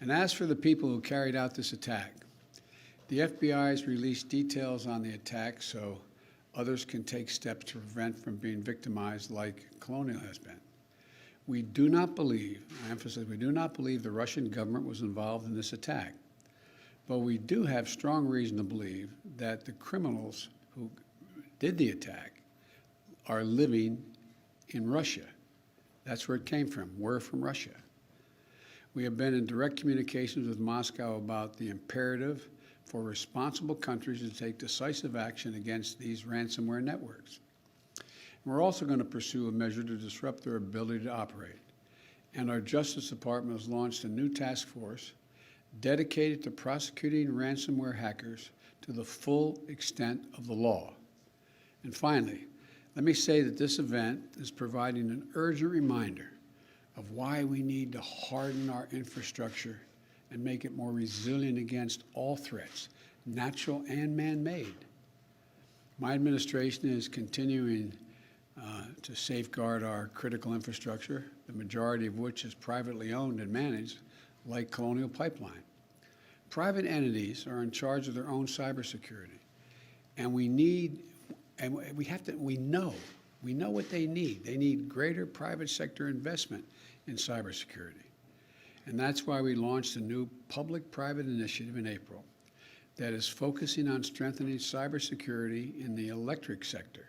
And as for the people who carried out this attack, the FBI has released details on the attack so others can take steps to prevent from being victimized like Colonial has been. We do not believe, I emphasize, we do not believe the Russian government was involved in this attack. But we do have strong reason to believe that the criminals who did the attack are living in Russia. That's where it came from. We're from Russia. We have been in direct communications with Moscow about the imperative for responsible countries to take decisive action against these ransomware networks. And we're also going to pursue a measure to disrupt their ability to operate. And our Justice Department has launched a new task force dedicated to prosecuting ransomware hackers to the full extent of the law. And finally, let me say that this event is providing an urgent reminder of why we need to harden our infrastructure and make it more resilient against all threats, natural and man-made. My administration is continuing to safeguard our critical infrastructure, the majority of which is privately owned and managed, like Colonial Pipeline. Private entities are in charge of their own cybersecurity, and we know what they need. They need greater private sector investment in cybersecurity. And that's why we launched a new public-private initiative in April that is focusing on strengthening cybersecurity in the electric sector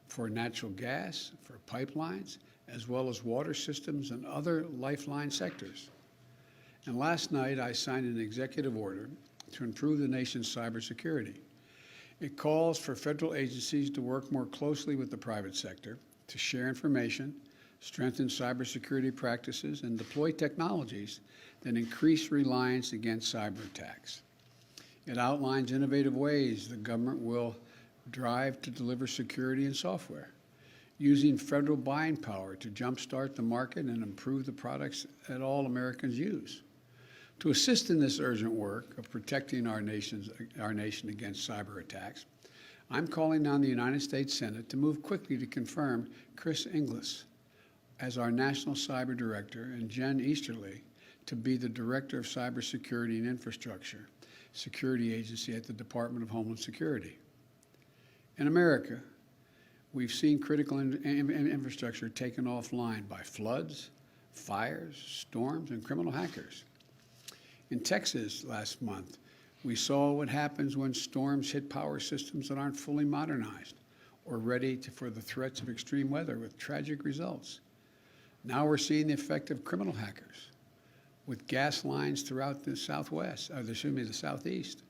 for natural gas, for pipelines, as well as water systems and other lifeline sectors. And last night, I signed an executive order to improve the nation's cybersecurity. It calls for federal agencies to work more closely with the private sector to share information, strengthen cybersecurity practices, and deploy technologies that increase reliance against cyber attacks. It outlines innovative ways the government will drive to deliver security and software, using federal buying power to jumpstart the market and improve the products that all Americans use. To assist in this urgent work of protecting our nation against cyber attacks, I'm calling on the United States Senate to move quickly to confirm Chris Inglis as our National Cyber Director and Jen Easterly to be the Director of Cybersecurity and Infrastructure Security Agency at the Department of Homeland Security. In America, we've seen critical infrastructure taken offline by floods, fires, storms, and criminal hackers. In Texas last month, we saw what happens when storms hit power systems that aren't fully modernized or ready for the threats of extreme weather with tragic results. Now we're seeing the effect of criminal hackers with gas lines throughout the the southeast.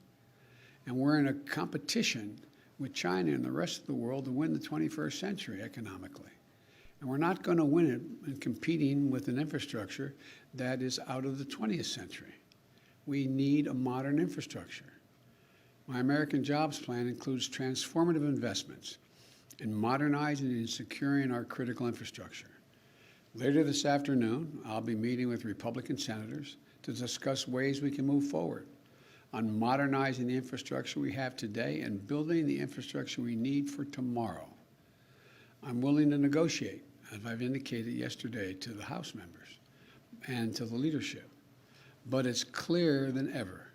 And we're in a competition with China and the rest of the world to win the 21st century economically. And we're not going to win it in competing with an infrastructure that is out of the 20th century. We need a modern infrastructure. My American Jobs Plan includes transformative investments in modernizing and securing our critical infrastructure. Later this afternoon, I'll be meeting with Republican senators to discuss ways we can move forward on modernizing the infrastructure we have today and building the infrastructure we need for tomorrow. I'm willing to negotiate, as I've indicated yesterday to the House members and to the leadership. But it's clearer than ever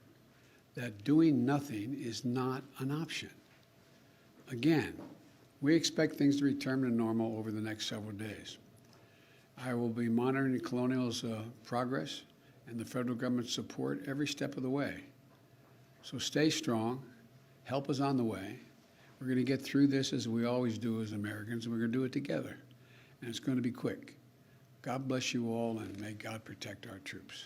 that doing nothing is not an option. Again, we expect things to return to normal over the next several days. I will be monitoring Colonial's progress and the federal government's support every step of the way. So stay strong. Help is on the way. We're going to get through this as we always do as Americans, and we're going to do it together. And it's going to be quick. God bless you all, and may God protect our troops.